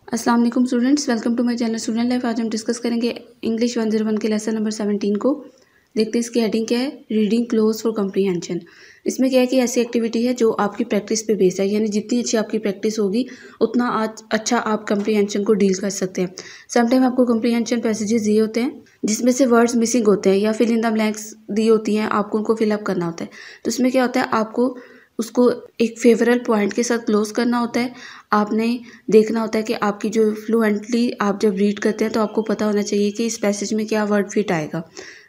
अस्सलाम वालेकुम students, welcome to my channel student life. आज हम डिस्कस करेंगे इंग्लिश 101 के लेसन नंबर 17 को। देखते हैं इसकी हेडिंग क्या है, रीडिंग क्लोज फॉर कम्प्रीहेंशन। इसमें क्या है कि ऐसी एक्टिविटी है जो आपकी प्रैक्टिस पे बेस है, यानी जितनी अच्छी आपकी प्रैक्टिस होगी उतना आज अच्छा आप कम्प्रीहेंशन को डील कर सकते हैं। समटाइम आपको कम्प्रीहेंशन पैसेजेस दिए होते हैं जिसमें से वर्ड्स मिसिंग होते हैं या फिल इन द ब्लैंक्स दी होती हैं, आपको उनको फिलअप करना होता है। तो इसमें क्या होता है, आपको उसको एक फेवरेबल पॉइंट के साथ क्लोज करना होता है। आपने देखना होता है कि आपकी जो फ्लुएंटली आप जब रीड करते हैं तो आपको पता होना चाहिए कि इस पैसेज में क्या वर्ड फिट आएगा।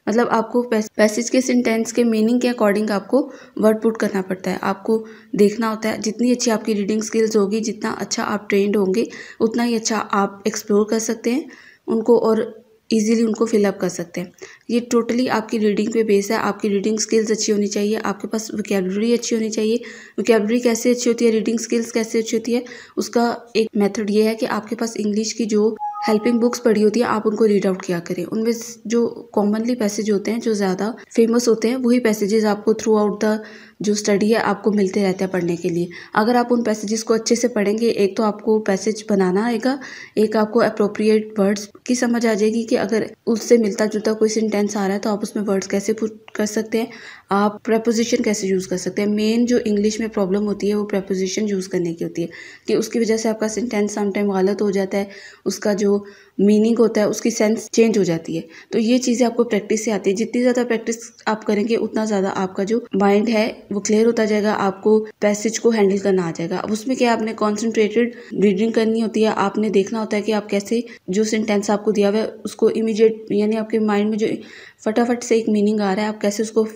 मतलब आपको पैसेज के सेंटेंस के मीनिंग के अकॉर्डिंग आपको वर्ड पुट करना पड़ता है। आपको देखना होता है, जितनी अच्छी आपकी रीडिंग स्किल्स होगी, जितना अच्छा आप ट्रेंड होंगे, उतना ही अच्छा आप एक्सप्लोर कर सकते हैं उनको और इजीली उनको फिलअप कर सकते हैं। ये टोटली आपकी रीडिंग पे बेस है। आपकी रीडिंग स्किल्स अच्छी होनी चाहिए, आपके पास वोकैबुलरी अच्छी होनी चाहिए। वोकैबुलरी कैसे अच्छी होती है, रीडिंग स्किल्स कैसे अच्छी होती है, उसका एक मेथड ये है कि आपके पास इंग्लिश की जो हेल्पिंग बुक्स पढ़ी होती है आप उनको रीड आउट किया करें। उनमें जो कॉमनली पैसेज होते हैं, जो ज़्यादा फेमस होते हैं, वही पैसेजेस आपको थ्रू आउट द जो स्टडी है आपको मिलते रहते हैं पढ़ने के लिए। अगर आप उन पैसेजेस को अच्छे से पढ़ेंगे, एक तो आपको पैसेज बनाना आएगा, एक आपको अप्रोप्रिएट वर्ड्स की समझ आ जाएगी कि अगर उससे मिलता जुलता कोई सेंटेंस आ रहा है तो आप उसमें वर्ड्स कैसे पुट कर सकते हैं, आप प्रेपोजिशन कैसे यूज़ कर सकते हैं। मेन जो इंग्लिश में प्रॉब्लम होती है वो प्रेपोजिशन यूज़ करने की होती है कि उसकी वजह से आपका सेंटेंस समटाइम गलत हो जाता है, उसका जो मीनिंग होता है उसकी सेंस चेंज हो जाती है। तो ये चीज़ें आपको प्रैक्टिस से आती है। जितनी ज़्यादा प्रैक्टिस आप करेंगे उतना ज़्यादा आपका जो माइंड है वो क्लियर होता जाएगा, आपको पैसेज को हैंडल करना आ जाएगा। अब उसमें क्या आपने कॉन्सेंट्रेटेड रीडिंग करनी होती है। आपने देखना होता है कि आप कैसे जो सेंटेंस आपको दिया हुआ है उसको इमीडिएट, यानी आपके माइंड में जो फटाफट से एक मीनिंग आ रहा है, आप कैसे उसको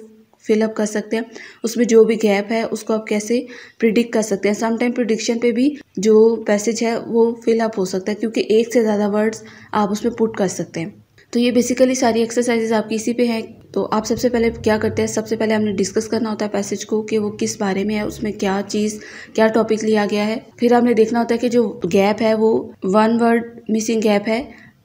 फिलअप कर सकते हैं। उसमें जो भी गैप है उसको आप कैसे प्रिडिक्ट कर सकते हैं। सम टाइम प्रिडिक्शन पे भी जो पैसेज है वो फिलअप हो सकता है क्योंकि एक से ज़्यादा वर्ड्स आप उसमें पुट कर सकते हैं। तो ये बेसिकली सारी एक्सरसाइजेज आपकी इसी पे हैं। तो आप सबसे पहले क्या करते हैं, सबसे पहले हमने डिस्कस करना होता है पैसेज को कि वो किस बारे में है, उसमें क्या चीज़, क्या टॉपिक लिया गया है। फिर आपने देखना होता है कि जो गैप है वो वन वर्ड मिसिंग गैप है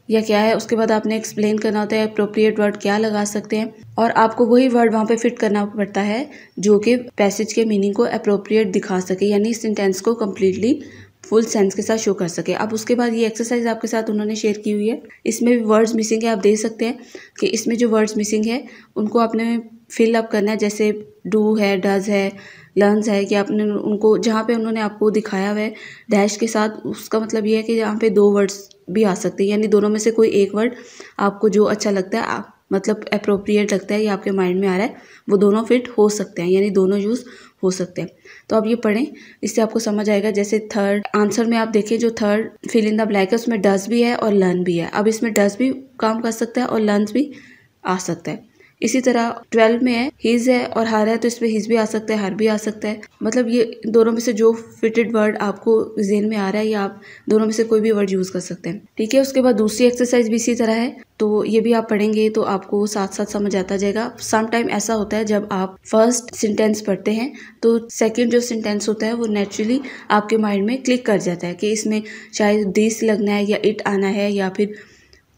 या क्या है। उसके बाद आपने एक्सप्लेन करना होता है अप्रोप्रिएट वर्ड क्या लगा सकते हैं, और आपको वही वर्ड वहाँ पे फिट करना पड़ता है जो कि पैसेज के मीनिंग को अप्रोप्रिएट दिखा सके, यानी सेंटेंस को कम्प्लीटली फुल सेंस के साथ शो कर सके। अब उसके बाद ये एक्सरसाइज आपके साथ उन्होंने शेयर की हुई है, इसमें भी वर्ड्स मिसिंग है। आप देख सकते हैं कि इसमें जो वर्ड्स मिसिंग है उनको आपने फिल अप करना है, जैसे डू है, डज है, लर्न्स है, कि आपने उनको जहाँ पे उन्होंने आपको दिखाया हुआ है डैश के साथ, उसका मतलब ये है कि यहाँ पे दो वर्ड्स भी आ सकते हैं, यानी दोनों में से कोई एक वर्ड आपको जो अच्छा लगता है, मतलब अप्रोप्रिएट लगता है या आपके माइंड में आ रहा है, वो दोनों फिट हो सकते हैं, यानी दोनों यूज़ हो सकते हैं। तो आप ये पढ़ें, इससे आपको समझ आएगा। जैसे थर्ड आंसर में आप देखिए, जो third fill in the blank है उसमें डज भी है और लर्न भी है। अब इसमें डज भी काम कर सकता है और लर्न्स भी आ सकता है। इसी तरह 12 में है हिज है और हर है, तो इसमें हिज भी आ सकता है, हर भी आ सकता है। मतलब ये दोनों में से जो फिटेड वर्ड आपको ज़हन में आ रहा है या आप दोनों में से कोई भी वर्ड यूज़ कर सकते हैं। ठीक है, उसके बाद दूसरी एक्सरसाइज भी इसी तरह है, तो ये भी आप पढ़ेंगे तो आपको साथ साथ समझ आता जाएगा। सम टाइम ऐसा होता है जब आप फर्स्ट सेंटेंस पढ़ते हैं तो सेकंड जो सेंटेंस होता है वो नेचुरली आपके माइंड में क्लिक कर जाता है कि इसमें शायद दिस लगना है या इट आना है या फिर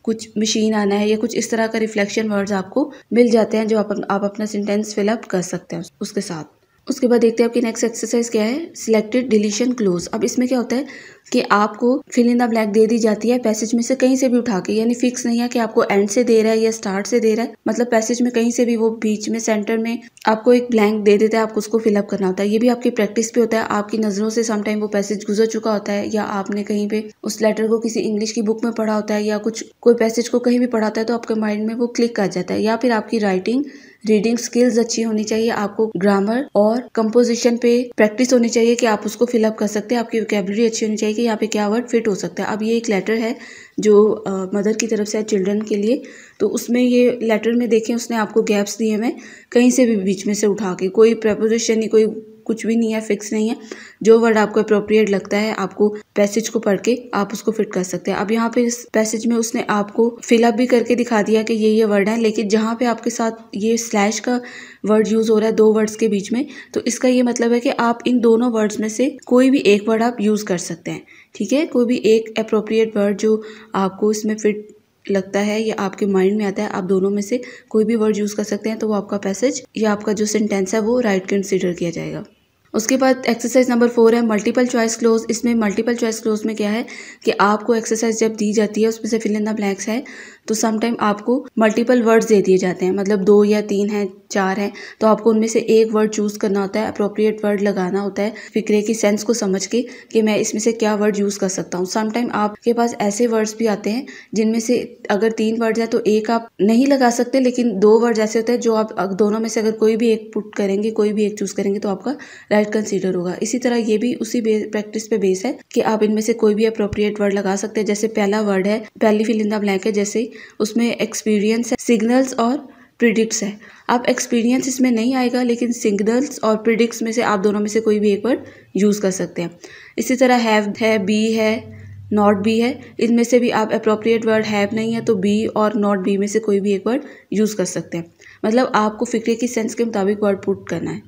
कुछ मशीन आना है या कुछ इस तरह का रिफ्लेक्शन वर्ड्स आपको मिल जाते हैं जो आप अपना सेंटेंस फिलअप कर सकते हैं उसके साथ। उसके बाद देखते हैं आपकी नेक्स्ट एक्सरसाइज क्या है, सिलेक्टेड डिलीशन क्लोज। अब इसमें क्या होता है कि आपको फिल इन द ब्लैंक दे दी जाती है पैसेज में से कहीं से भी उठा के, यानी फिक्स नहीं है कि आपको एंड से दे रहा है या स्टार्ट से दे रहा है। मतलब पैसेज में कहीं से भी, वो बीच में सेंटर में आपको एक ब्लैंक दे देता है, आपको उसको फिलअप करना होता है। ये भी आपकी प्रैक्टिस पे होता है, आपकी नज़रों से समटाइम वो पैसेज गुजर चुका होता है या आपने कहीं पे उस लेटर को किसी इंग्लिश की बुक में पढ़ा होता है या कुछ कोई पैसेज को कहीं भी पढ़ा होता है, तो आपके माइंड में वो क्लिक कर जाता है। या फिर आपकी राइटिंग रीडिंग स्किल्स अच्छी होनी चाहिए, आपको ग्रामर और कंपोजिशन पे प्रैक्टिस होनी चाहिए कि आप उसको फिलअप कर सकते हैं। आपकी वोकैबुलरी अच्छी होनी चाहिए कि यहाँ पे क्या वर्ड फिट हो सकता है। अब ये एक लेटर है जो मदर की तरफ से है चिल्ड्रन के लिए, तो उसमें ये लेटर में देखें उसने आपको गैप्स दिए हुए, कहीं से भी बीच में से उठा के, कोई प्रपोजिशन नहीं, कोई कुछ भी नहीं है, फिक्स नहीं है। जो वर्ड आपको अप्रोप्रिएट लगता है आपको पैसेज को पढ़ के आप उसको फिट कर सकते हैं। अब यहाँ पे इस पैसेज में उसने आपको फिलअप भी करके दिखा दिया कि ये वर्ड है, लेकिन जहाँ पे आपके साथ ये स्लैश का वर्ड यूज हो रहा है दो वर्ड्स के बीच में, तो इसका ये मतलब है कि आप इन दोनों वर्ड्स में से कोई भी एक वर्ड आप यूज कर सकते हैं। ठीक है, कोई भी एक अप्रोप्रिएट वर्ड जो आपको इसमें फिट लगता है या आपके माइंड में आता है, आप दोनों में से कोई भी वर्ड यूज कर सकते हैं, तो वो आपका पैसेज या आपका जो सेंटेंस है वो राइट कंसीडर किया जाएगा। उसके बाद एक्सरसाइज नंबर 4 है मल्टीपल चॉइस क्लोज। इसमें मल्टीपल चॉइस क्लोज में क्या है कि आपको एक्सरसाइज जब दी जाती है उसमें से फिल इन द ब्लैंक्स है तो समटाइम आपको मल्टीपल वर्ड्स दे दिए जाते हैं, मतलब 2 या 3 हैं, 4 हैं, तो आपको उनमें से एक वर्ड चूज करना होता है, अप्रोप्रिएट वर्ड लगाना होता है फिक्रे की सेंस को समझ के कि मैं इसमें से क्या वर्ड यूज कर सकता हूँ। समटाइम आपके पास ऐसे वर्ड्स भी आते हैं जिनमें से अगर 3 वर्ड्स है तो एक आप नहीं लगा सकते, लेकिन 2 वर्ड्स ऐसे होते हैं जो आप दोनों में से अगर कोई भी एक पुट करेंगे, कोई भी एक चूज करेंगे तो आपका राइट कंसीडर होगा। इसी तरह ये भी उसी प्रैक्टिस पे बेस है कि आप इनमें से कोई भी अप्रोप्रिएट वर्ड लगा सकते हैं। जैसे पहला वर्ड है, पहली फिल इन द ब्लैंक है, जैसे उसमें एक्सपीरियंस है, सिग्नल्स और प्रिडिक्ट्स है। आप एक्सपीरियंस इसमें नहीं आएगा, लेकिन सिग्नल्स और प्रिडिक्ट्स में से आप दोनों में से कोई भी एक वर्ड यूज कर सकते हैं। इसी तरह हैव है, बी है, नॉट बी है, इनमें से भी आप अप्रोप्रिएट वर्ड हैव नहीं है तो बी और नॉट बी में से कोई भी एक वर्ड यूज कर सकते हैं। मतलब आपको फिक्रे की सेंस के मुताबिक वर्ड पुट करना है।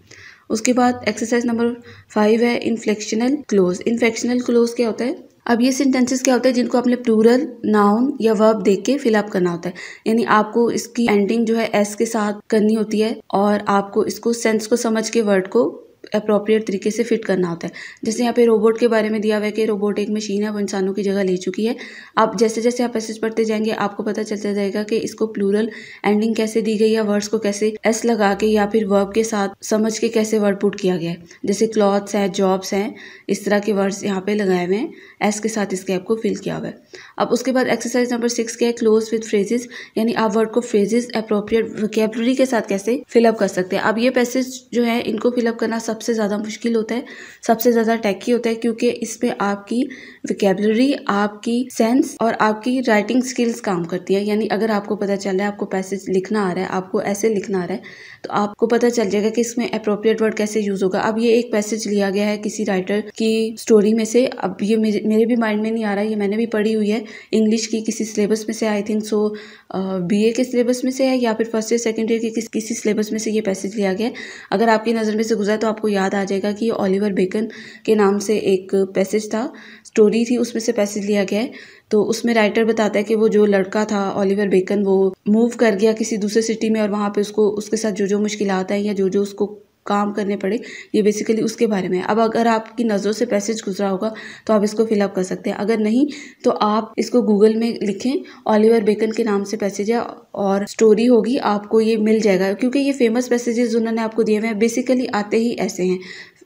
उसके बाद एक्सरसाइज नंबर 5 है इन्फ्लेक्शनल क्लोज। इन्फ्लेक्शनल क्लोज क्या होता है? अब ये सेंटेंसेस क्या होते हैं जिनको आपने प्लूरल नाउन या वर्ब देख के फिल अप करना होता है, यानी आपको इसकी एंडिंग जो है एस के साथ करनी होती है और आपको इसको सेंस को समझ के वर्ड को अप्रोप्रिएट तरीके से फिट करना होता है। जैसे यहाँ पे रोबोट के बारे में दिया हुआ है कि रोबोट एक मशीन है, वो इंसानों की जगह ले चुकी है। आप जैसे जैसे आप पैसेज पढ़ते जाएंगे आपको पता चलता जाएगा कि इसको प्लूरल एंडिंग कैसे दी गई है, वर्ड्स को कैसे एस लगा के या फिर वर्ब के साथ समझ के कैसे वर्ड पुट किया गया है। जैसे क्लॉथ्स है, जॉब्स हैं, इस तरह के वर्ड्स यहाँ पे लगाए हुए हैं, एस के साथ इस गैप को फिल किया हुआ है। अब उसके बाद एक्सरसाइज नंबर 6 क्या है, क्लोज विद फ्रेजेस, यानी आप वर्ड को फ्रेजेस अप्रोप्रिएट वोकैबुलरी के साथ कैसे फिलअप कर सकते हैं। अब ये पैसेज जो है इनको फिलअप करना सबसे ज़्यादा मुश्किल होता है, सबसे ज़्यादा टैकी होता है, क्योंकि इसमें आपकी वोकैबुलरी, आपकी सेंस और आपकी राइटिंग स्किल्स काम करती है। यानी अगर आपको पता चल रहा है आपको पैसेज लिखना आ रहा है, आपको ऐसे लिखना आ रहा है, तो आपको पता चल जाएगा कि इसमें अप्रोप्रिएट वर्ड कैसे यूज होगा। अब ये एक पैसेज लिया गया है किसी राइटर की स्टोरी में से, अब ये मेरे भी माइंड में नहीं आ रहा है, ये मैंने भी पढ़ी हुई है इंग्लिश की किसी सिलेबस में से, आई थिंक सो बीए के सिलेबस में से है या फिर फर्स्ट ईयर सेकेंड ईयर के किसी सिलेबस में से ये पैसेज लिया गया है। अगर आपकी नज़र में से गुजरा तो आपको याद आ जाएगा कि ओलिवर बेकन के नाम से एक पैसेज था, स्टोरी थी, उसमें से पैसेज लिया गया है। तो उसमें राइटर बताता है कि वो जो लड़का था ओलिवर बेकन, वो मूव कर गया किसी दूसरे सिटी में और वहाँ पे उसको उसके साथ जो जो मुश्किलात हैं या जो जो उसको काम करने पड़े, ये बेसिकली उसके बारे में है। अब अगर आपकी नज़रों से पैसेज गुजरा होगा तो आप इसको फिलअप कर सकते हैं, अगर नहीं तो आप इसको गूगल में लिखें, ओलिवर बेकन के नाम से पैसेज है और स्टोरी होगी, आपको ये मिल जाएगा। क्योंकि ये फेमस पैसेजेस उन्होंने आपको दिए हुए हैं, बेसिकली आते ही ऐसे हैं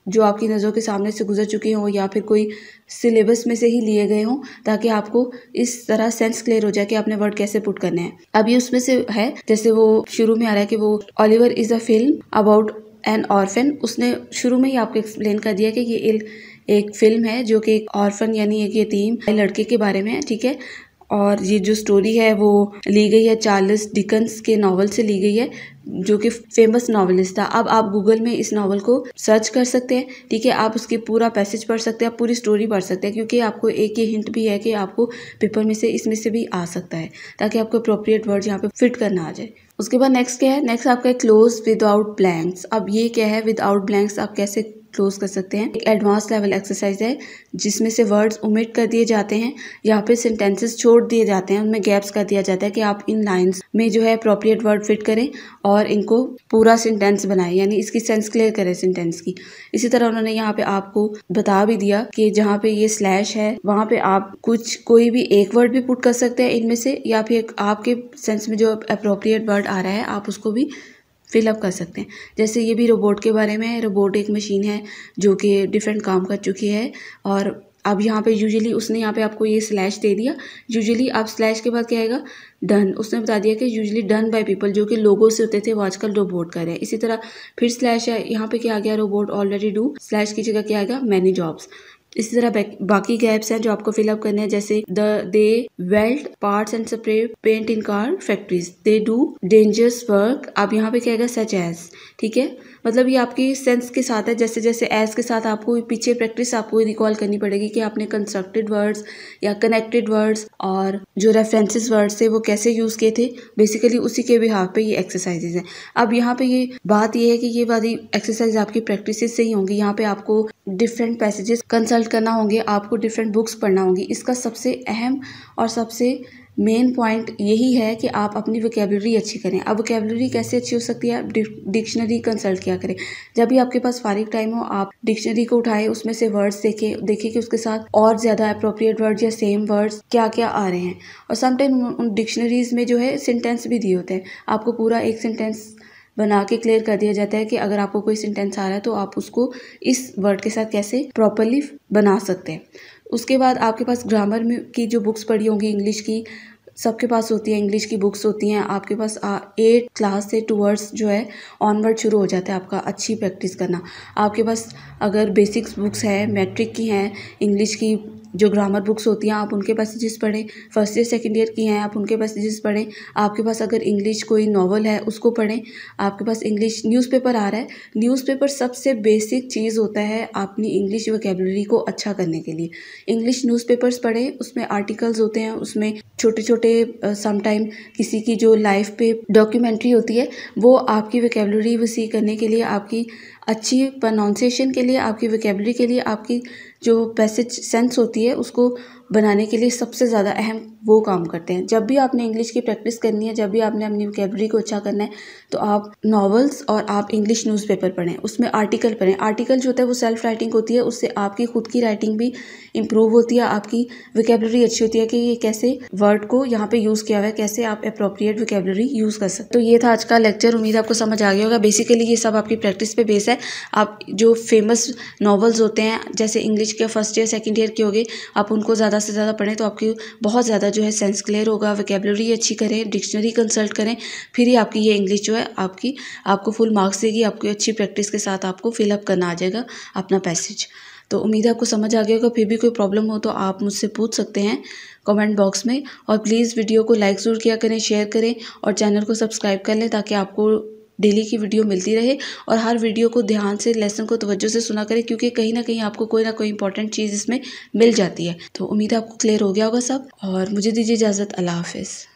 जो आपकी नज़रों के सामने से गुजर चुके हों या फिर कोई सिलेबस में से ही लिए गए हों, ताकि आपको इस तरह सेंस क्लियर हो जाए कि आपने वर्ड कैसे पुट करने हैं। अब ये उसमें से है, जैसे वो शुरू में आ रहा है कि वो Oliver is a film about an orphan. उसने शुरू में ही आपको एक्सप्लेन कर दिया कि ये एक फिल्म है जो कि एक ऑर्फन यानी एक यतीम लड़के के बारे में है, ठीक है। और ये जो स्टोरी है वो ली गई है चार्ल्स डिकन्स के नावल से ली गई है, जो कि फेमस नॉवलिस्ट था। अब आप गूगल में इस नावल को सर्च कर सकते हैं, ठीक है, आप उसकी पूरा पैसेज पढ़ सकते हैं, आप पूरी स्टोरी पढ़ सकते हैं, क्योंकि आपको एक ये हिंट भी है कि आपको पेपर में से इसमें से भी आ सकता है, ताकि आपको अप्रोप्रिएट वर्ड यहाँ पे फिट करना आ जाए। उसके बाद नेक्स्ट क्या है, नेक्स्ट आपका क्लोज विदाउट ब्लैंक्स। अब ये क्या है, विदाउट ब्लैंक्स आप कैसे क्लोज कर सकते हैं। एक एडवांस लेवल एक्सरसाइज है जिसमें से वर्ड्स ओमिट कर दिए जाते हैं, यहाँ पे सेंटेंसेस छोड़ दिए जाते हैं, उनमें गैप्स कर दिया जाता है कि आप इन लाइंस में जो है अप्रोप्रिएट वर्ड फिट करें और इनको पूरा सेंटेंस बनाएं, यानी इसकी सेंस क्लियर करें सेंटेंस की। इसी तरह उन्होंने यहाँ पे आपको बता भी दिया कि जहाँ पे ये स्लैश है वहाँ पे आप कोई भी एक वर्ड भी पुट कर सकते हैं इनमें से, या फिर आपके सेंस में जो अप्रोप्रिएट वर्ड आ रहा है आप उसको भी फिलअप कर सकते हैं। जैसे ये भी रोबोट के बारे में है, रोबोट एक मशीन है जो कि डिफरेंट काम कर चुकी है, और अब यहाँ पे यूजुअली उसने यहाँ पे आपको ये स्लैश दे दिया, यूजुअली आप स्लैश के बाद क्या आएगा, डन। उसने बता दिया कि यूजुअली डन बाय पीपल, जो कि लोगों से होते थे वो आजकल रोबोट कर रहे हैं। इसी तरह फिर स्लैश है, यहाँ पे क्या आ गया, रोबोट ऑलरेडी डू, स्लैश की जगह क्या आएगा, मैनी जॉब्स। इसी तरह बाकी गैप्स हैं जो आपको फिलअप करने हैं, जैसे they weld parts and spray paint in car factories, they do dangerous work. अब यहाँ पे क्या आएगा, सच एज, ठीक है। मतलब ये आपकी सेंस के साथ है, जैसे जैसे एज के साथ आपको पीछे प्रैक्टिस आपको रिकॉल करनी पड़ेगी कि आपने कंस्ट्रक्टेड वर्ड्स या कनेक्टेड वर्ड्स और जो रेफरेंसेस वर्ड्स थे वो कैसे यूज़ किए थे, बेसिकली उसी के बिहाफ पे ये एक्सरसाइजेज हैं। अब यहाँ पे ये बात ये है कि ये वाली एक्सरसाइज आपकी प्रैक्टिस से ही होंगी, यहाँ पे आपको डिफरेंट पैसेजेस कंसल्ट करना होंगे, आपको डिफरेंट बुक्स पढ़ना होंगी। इसका सबसे अहम और सबसे मेन पॉइंट यही है कि आप अपनी वोकेबलरी अच्छी करें। अब वोकेबलरी कैसे अच्छी हो सकती है? आप डिक्शनरी कंसल्ट किया करें। जब भी आपके पास फारिग टाइम हो, आप डिक्शनरी को उठाएं, उसमें से वर्ड्स देखिए कि उसके साथ और ज़्यादा अप्रोप्रिएट वर्ड्स या सेम वर्ड्स क्या क्या आ रहे हैं। और समटाइम उन डिक्शनरीज में जो है सेंटेंस भी दिए होते हैं, आपको पूरा एक सेंटेंस बना के क्लियर कर दिया जाता है कि अगर आपको कोई सेंटेंस आ रहा है तो आप उसको इस वर्ड के साथ कैसे प्रॉपरली बना सकते हैं। उसके बाद आपके पास ग्रामर में की जो बुक्स पढ़ी होंगी इंग्लिश की, सबके पास होती है, इंग्लिश की बुक्स होती हैं आपके पास। 8 क्लास से टूवर्ड्स जो है ऑनवर्ड शुरू हो जाता है आपका अच्छी प्रैक्टिस करना। आपके पास अगर बेसिक्स बुक्स है, मैट्रिक की हैं, इंग्लिश की जो ग्रामर बुक्स होती हैं आप उनके पैसेजेस पढ़ें। फर्स्ट ईयर सेकंड ईयर की हैं आप उनके पैसेजेस पढ़ें। आपके पास अगर इंग्लिश कोई नॉवल है उसको पढ़ें। आपके पास इंग्लिश न्यूज़पेपर आ रहा है, न्यूज़पेपर सबसे बेसिक चीज़ होता है अपनी इंग्लिश वोकेबलरी को अच्छा करने के लिए। इंग्लिश न्यूज़पेपर्स पढ़ें, उसमें आर्टिकल्स होते हैं, उसमें छोटे छोटे समटाइम किसी की जो लाइफ पे डॉक्यूमेंट्री होती है, वो आपकी वोकेबलरी वसी करने के लिए, आपकी अच्छी प्रोनाउंसिएशन के लिए, आपकी वोकेबलरी के लिए, आपकी जो पैसेज सेंस होती है उसको बनाने के लिए सबसे ज़्यादा अहम वो काम करते हैं। जब भी आपने इंग्लिश की प्रैक्टिस करनी है, जब भी आपने अपनी वोकेबलरी को अच्छा करना है, तो आप नॉवेल्स और आप इंग्लिश न्यूज़पेपर पढ़ें, उसमें आर्टिकल पढ़ें। आर्टिकल जो होता है वो सेल्फ राइटिंग होती है, उससे आपकी खुद की राइटिंग भी इम्प्रूव होती है, आपकी वोकेबलरी अच्छी होती है कि ये कैसे वर्ड को यहाँ पे यूज़ किया हुआ है, कैसे आप अप्रोप्रिएट वोकेबलरी यूज़ कर सकते। तो ये था आज का लेक्चर, उम्मीद आपको समझ आ गया होगा। बेसिकली ये सब आपकी प्रैक्टिस पे बेस है। आप जो फेमस नॉवेल्स होते हैं जैसे इंग्लिश के फर्स्ट ईयर सेकंड ईयर के हो गए, आप उनको ज़्यादा से ज़्यादा पढ़ें तो आपकी बहुत ज़्यादा जो है सेंस क्लियर होगा। वोकेबलरी अच्छी करें, डिक्शनरी कंसल्ट करें, फिर ही आपकी ये इंग्लिश जो है आपको फुल मार्क्स देगी। आपकी अच्छी प्रैक्टिस के साथ आपको फिलअप करना आ जाएगा अपना पैसेज। तो उम्मीद है आपको समझ आ गया होगा। फिर भी कोई प्रॉब्लम हो तो आप मुझसे पूछ सकते हैं कमेंट बॉक्स में। और प्लीज़ वीडियो को लाइक ज़रूर किया करें, शेयर करें और चैनल को सब्सक्राइब कर लें ताकि आपको डेली की वीडियो मिलती रहे। और हर वीडियो को ध्यान से, लेसन को तवज्जो से सुना करें, क्योंकि कहीं ना कहीं आपको कोई ना कोई इंपॉर्टेंट चीज़ इसमें मिल जाती है। तो उम्मीद है आपको क्लियर हो गया होगा सब, और मुझे दीजिए इजाज़त। अल्लाह हाफिज़।